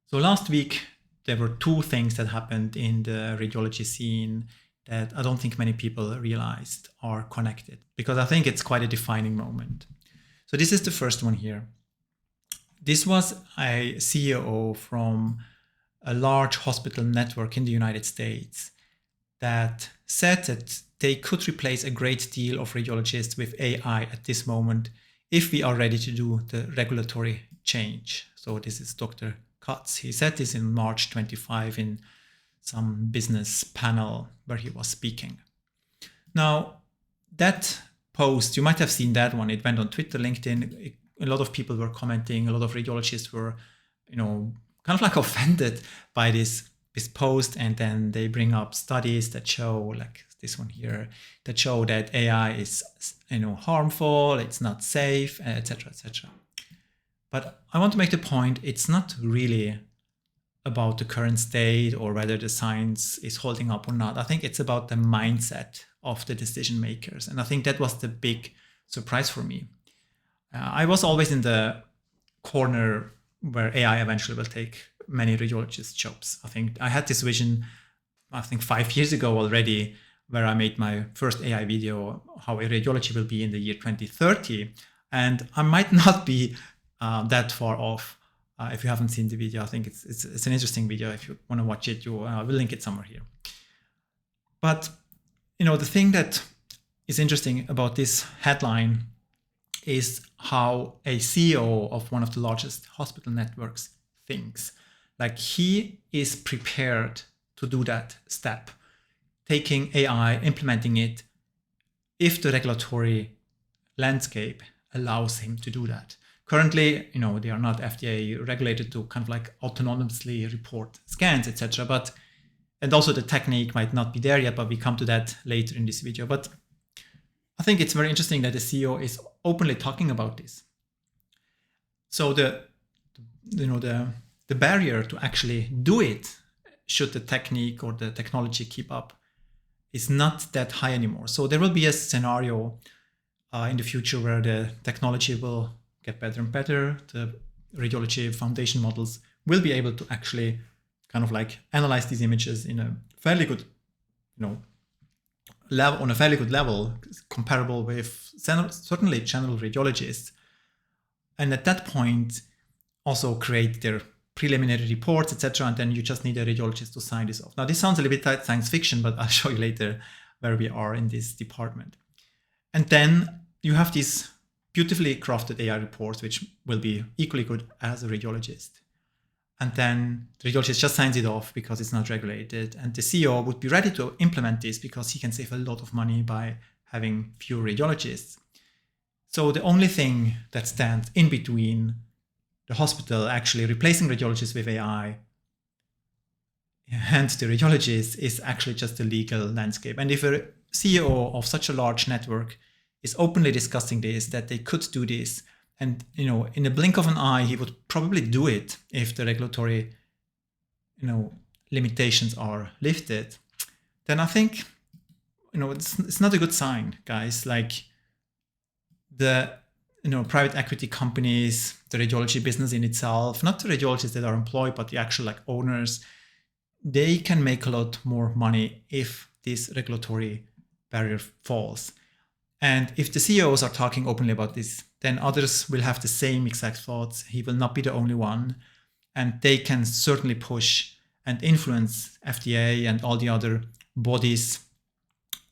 So last week, there were two things that happened in the radiology scene that I don't think many people realized are connected, because I think it's quite a defining moment. So this is the first one here. This was a CEO from a large hospital network in the United States that said that they could replace a great deal of radiologists with AI at this moment if we are ready to do the regulatory change. So this is Dr. Katz. He said this in March 25 in some business panel where he was speaking. Now, that post, you might have seen that one. It went on Twitter, LinkedIn. A lot of people were commenting. A lot of radiologists were, kind of like offended by this post. And then they bring up studies that show, like this one here, that show that AI is, harmful, it's not safe, etc., etc. But I want to make the point, it's not really about the current state or whether the science is holding up or not. I think it's about the mindset of the decision makers. And I think that was the big surprise for me. I was always in the corner where AI eventually will take many radiologists' jobs. I think I had this vision, 5 years ago already, where I made my first AI video, how radiology will be in the year 2030. And I might not be that far off. If you haven't seen the video, I think it's an interesting video. If you want to watch it, we'll link it somewhere here. But the thing that is interesting about this headline is how a CEO of one of the largest hospital networks thinks. Like, he is prepared to do that step, taking AI, implementing it, if the regulatory landscape allows him to do that. Currently, they are not FDA regulated to kind of like autonomously report scans, etc. And also the technique might not be there yet, but we come to that later in this video. But I think it's very interesting that the CEO is openly talking about this. So the barrier to actually do it, should the technique or the technology keep up, is not that high anymore. So there will be a scenario in the future where the technology will get better and better. The radiology foundation models will be able to actually kind of like analyze these images in a fairly good, level, on a fairly good level, comparable with certainly general radiologists. And at that point, also create their preliminary reports, etc. And then you just need a radiologist to sign this off. Now, this sounds a little bit like science fiction, but I'll show you later where we are in this department. And then you have these beautifully crafted AI reports, which will be equally good as a radiologist. And then the radiologist just signs it off because it's not regulated. And the CEO would be ready to implement this because he can save a lot of money by having fewer radiologists. So the only thing that stands in between the hospital actually replacing radiologists with AI and the radiologist is actually just the legal landscape. And if a CEO of such a large network is openly discussing this, that they could do this, and in a blink of an eye, he would probably do it if the regulatory limitations are lifted, then I think it's not a good sign, guys. Like, the private equity companies, the radiology business in itself, not the radiologists that are employed, but the actual owners, they can make a lot more money if this regulatory barrier falls. And if the CEOs are talking openly about this, then others will have the same exact thoughts. He will not be the only one. And they can certainly push and influence FDA and all the other bodies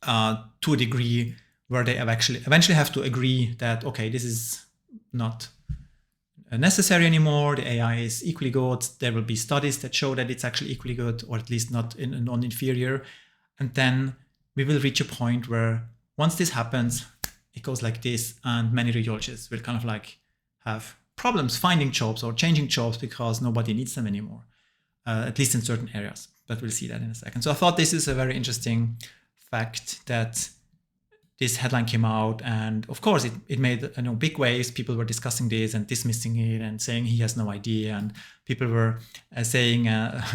to a degree where they eventually have to agree that, okay, this is not necessary anymore. The AI is equally good. There will be studies that show that it's actually equally good, or at least not non-inferior. And then we will reach a point where once this happens, it goes like this, and many radiologists will kind of like have problems finding jobs or changing jobs because nobody needs them anymore, at least in certain areas. But we'll see that in a second. So I thought this is a very interesting fact that this headline came out, and of course it made big waves. People were discussing this and dismissing it and saying he has no idea, and people were saying,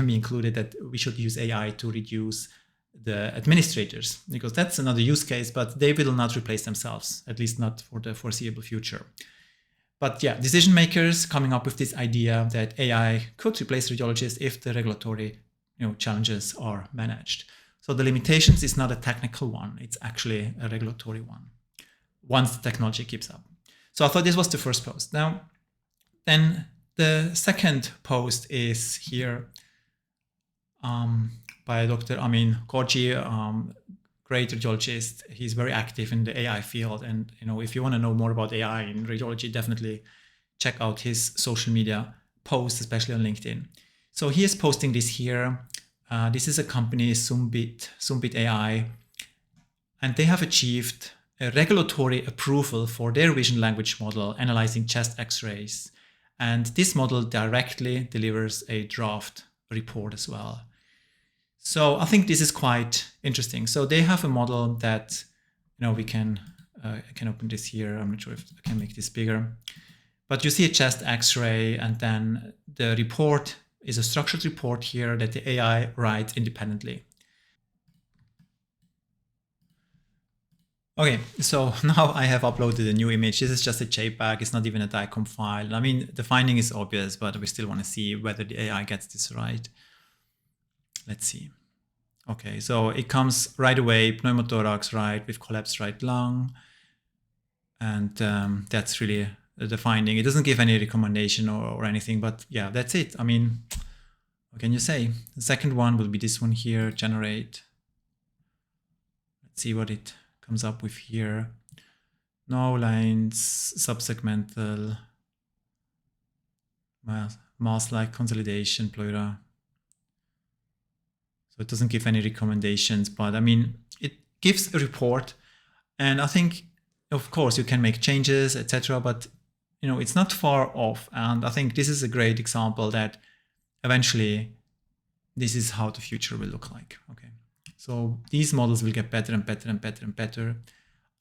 me included, that we should use AI to reduce the administrators, because that's another use case, but they will not replace themselves, at least not for the foreseeable future. But yeah, decision makers coming up with this idea that AI could replace radiologists if the regulatory challenges are managed. So the limitations is not a technical one, it's actually a regulatory one, once the technology keeps up. So I thought this was the first post. Now, then the second post is here by Dr. Amin Korji, great radiologist. He's very active in the AI field. And if you want to know more about AI in radiology, definitely check out his social media posts, especially on LinkedIn. So he is posting this here. This is a company, Sumbit AI, and they have achieved a regulatory approval for their vision language model analyzing chest x-rays. And this model directly delivers a draft report as well. So I think this is quite interesting. So they have a model that, we can, I can open this here. I'm not sure if I can make this bigger. But you see a chest x-ray, and then the report is a structured report here that the AI writes independently. Okay, so now I have uploaded a new image. This is just a JPEG. It's not even a DICOM file. I mean, the finding is obvious, but we still want to see whether the AI gets this right. Let's see. Okay, so it comes right away, pneumothorax right with collapsed right lung. And that's really the finding. It doesn't give any recommendation or anything, but yeah, that's it. I mean, what can you say? The second one will be this one here, generate. Let's see what it comes up with here. No lines, subsegmental, mass-like consolidation, pleura. So it doesn't give any recommendations, but I mean, it gives a report. And I think, of course, you can make changes, etc. But, it's not far off. And I think this is a great example that eventually this is how the future will look like. Okay. So these models will get better and better and better and better,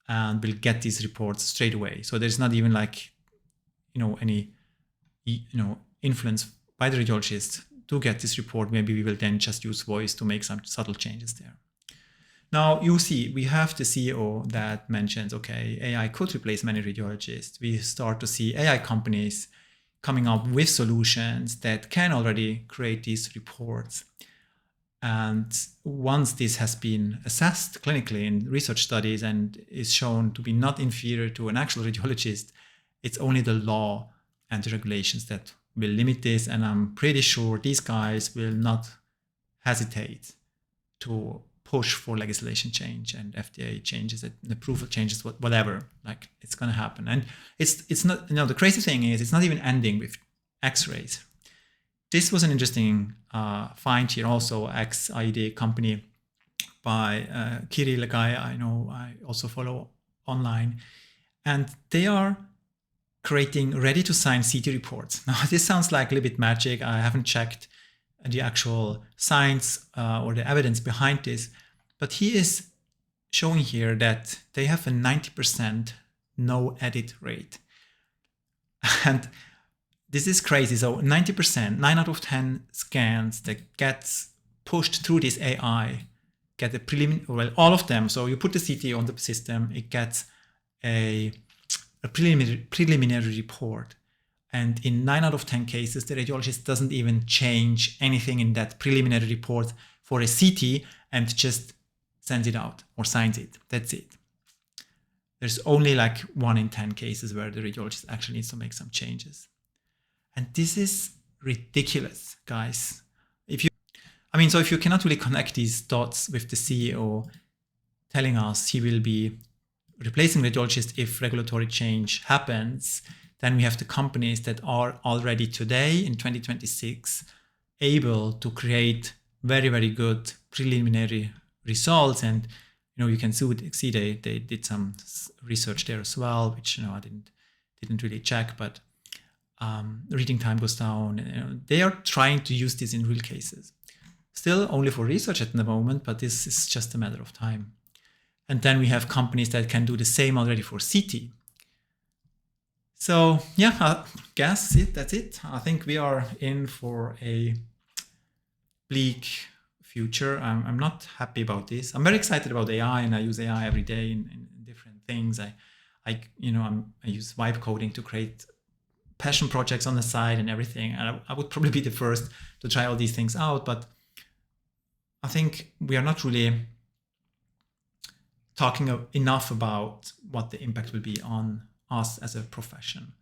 and will get these reports straight away. So there's not even like, any, influence by the radiologist to get this report. Maybe we will then just use voice to make some subtle changes there. Now you see, we have the CEO that mentions, okay, AI could replace many radiologists. We start to see AI companies coming up with solutions that can already create these reports. And once this has been assessed clinically in research studies and is shown to be not inferior to an actual radiologist, it's only the law and the regulations that will limit this. And I'm pretty sure these guys will not hesitate to push for legislation change and FDA changes, and approval changes, whatever. Like, it's going to happen. And it's not, the crazy thing is it's not even ending with x-rays. This was an interesting find here also, XID company by Kirill, a guy I also follow online. And they are creating ready-to-sign CT reports. Now, this sounds like a little bit magic. I haven't checked the actual science or the evidence behind this, but he is showing here that they have a 90% no edit rate. And this is crazy. So 90%, 9 out of 10 scans that gets pushed through this AI get a preliminary, well, all of them. So you put the CT on the system, it gets a preliminary report. And in 9 out of 10 cases, the radiologist doesn't even change anything in that preliminary report for a CT and just sends it out or signs it. That's it. There's only like 1 in 10 cases where the radiologist actually needs to make some changes. And this is ridiculous, guys. If you cannot really connect these dots with the CEO telling us he will be replacing radiologists if regulatory change happens, then we have the companies that are already today in 2026 able to create very, very good preliminary results. And you can see they did some research there as well, which I didn't really check, but reading time goes down. They are trying to use this in real cases. Still only for research at the moment, but this is just a matter of time. And then we have companies that can do the same already for CT. So yeah, I guess that's it. I think we are in for a bleak future. I'm not happy about this. I'm very excited about AI, and I use AI every day in different things. I use vibe coding to create passion projects on the side and everything. And I would probably be the first to try all these things out. But I think we are not really talking enough about what the impact will be on us as a profession.